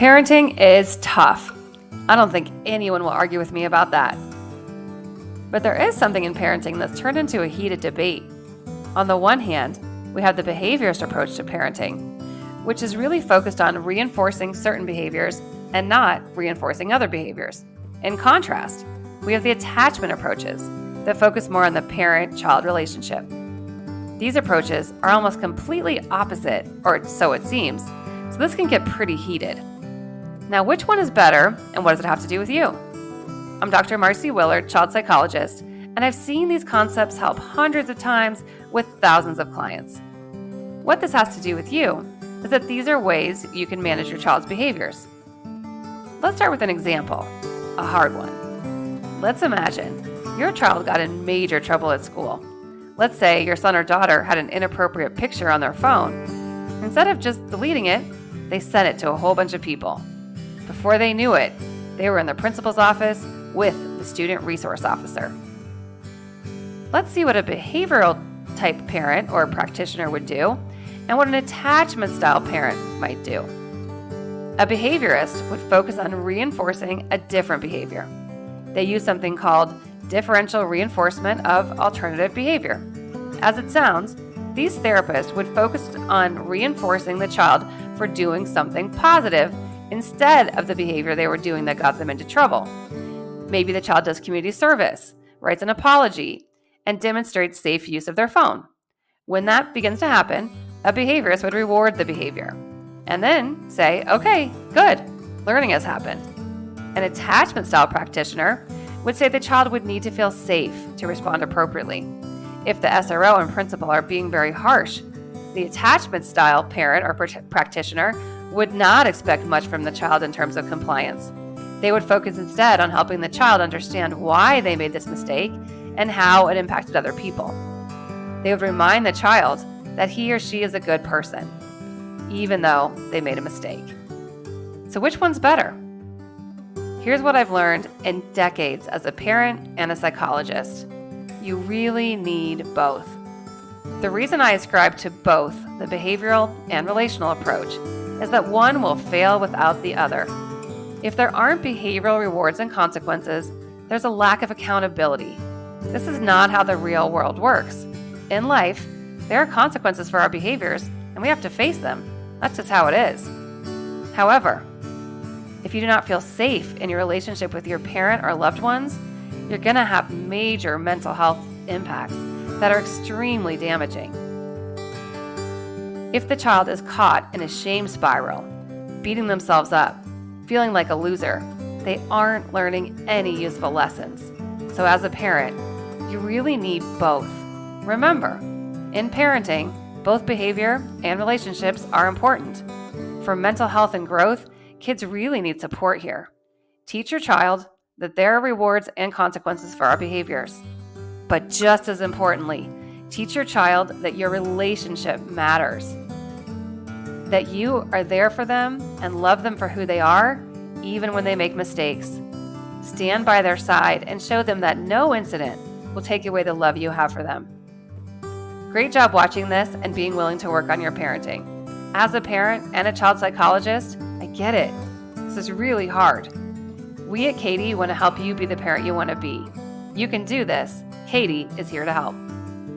Parenting is tough. I don't think anyone will argue with me about that. But there is something in parenting that's turned into a heated debate. On the one hand, we have the behaviorist approach to parenting, which is really focused on reinforcing certain behaviors and not reinforcing other behaviors. In contrast, we have the attachment approaches that focus more on the parent-child relationship. These approaches are almost completely opposite, or so it seems, so this can get pretty heated. Now, which one is better, and what does it have to do with you? I'm Dr. Marcy Willard, child psychologist, and I've seen these concepts help hundreds of times with thousands of clients. What this has to do with you is that these are ways you can manage your child's behaviors. Let's start with an example, a hard one. Let's imagine your child got in major trouble at school. Let's say your son or daughter had an inappropriate picture on their phone. Instead of just deleting it, they sent it to a whole bunch of people. Before they knew it, they were in the principal's office with the student resource officer. Let's see what a behavioral type parent or practitioner would do and what an attachment style parent might do. A behaviorist would focus on reinforcing a different behavior. They use something called differential reinforcement of alternative behavior. As it sounds, these therapists would focus on reinforcing the child for doing something positive instead of the behavior they were doing that got them into trouble. Maybe the child does community service, writes an apology, and demonstrates safe use of their phone. When that begins to happen, a behaviorist would reward the behavior and then say, okay, good, learning has happened. An attachment style practitioner would say the child would need to feel safe to respond appropriately. If the SRO and principal are being very harsh, the attachment style parent or practitioner would not expect much from the child in terms of compliance. They would focus instead on helping the child understand why they made this mistake and how it impacted other people. They would remind the child that he or she is a good person, even though they made a mistake. So which one's better? Here's what I've learned in decades as a parent and a psychologist. You really need both. The reason I ascribe to both the behavioral and relational approach is that one will fail without the other. If there aren't behavioral rewards and consequences, there's a lack of accountability. This is not how the real world works. In life, there are consequences for our behaviors, and we have to face them. That's just how it is. However, if you do not feel safe in your relationship with your parent or loved ones, you're going to have major mental health impacts that are extremely damaging. If the child is caught in a shame spiral, beating themselves up, feeling like a loser, they aren't learning any useful lessons. So as a parent, you really need both. Remember, in parenting, both behavior and relationships are important. For mental health and growth, kids really need support here. Teach your child that there are rewards and consequences for our behaviors. But just as importantly, teach your child that your relationship matters. That you are there for them and love them for who they are, even when they make mistakes. Stand by their side and show them that no incident will take away the love you have for them. Great job watching this and being willing to work on your parenting. As a parent and a child psychologist, I get it. This is really hard. We at Katie want to help you be the parent you want to be. You can do this. Katie is here to help.